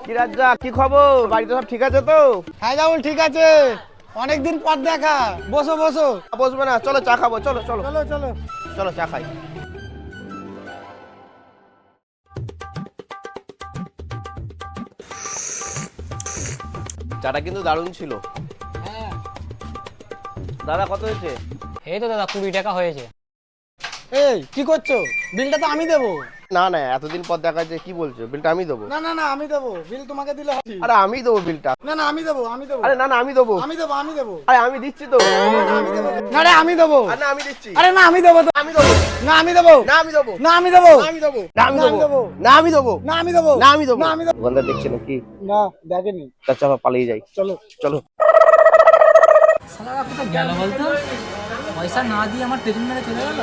কি রাজ্জা, কি খবর? বাড়িতে সব ঠিক আছে তো? হ্যাঁ রাহুল, ঠিক আছে। অনেকদিন পর দেখা। বসো বসো। বসবে না, চলো চা খাবো, চলো চলো চলো চলো। চলো চা খাই। চাটা কিন্তু দারুণ ছিল। হ্যাঁ। দাদা কত হয়েছে? এই তো দাদা 20 টাকা হয়েছে। এই কি করছো? বিলটা তো আমি দেবো। না না, এতদিন পর দেখা যাচ্ছে, কি বলছো? বিলটা আমি দেবো। না না না, আমি দেবো। বিল তোমাকে দিলে হবে। আরে আমি দেবো বিলটা। না না, আমি দেবো, আমি দেবো। আরে না না, আমি দেবো। আমি দেবো, আমি দেবো। আরে আমি দিচ্ছি তো। না, আমি দেবো। না রে, আমি দেবো। আরে না, আমি দিচ্ছি। আরে না, আমি দেবো তো। আমি দেবো। না, আমি দেবো। না আমি দেবো। না, আমি দেবো। না আমি দেবো। না আমি দেবো। না আমি দেবো। না, আমি দেবো। না আমি দেবো। না, আমি দেবো। দোকানদার দেখছে নাকি? না, দেখেনি। তার চলো পালিয়ে যাই। চলো। চলো। শালারা কোথায় গেল বলতো? পয়সা না দিয়ে আমার পেছন মেরে চলে গেল।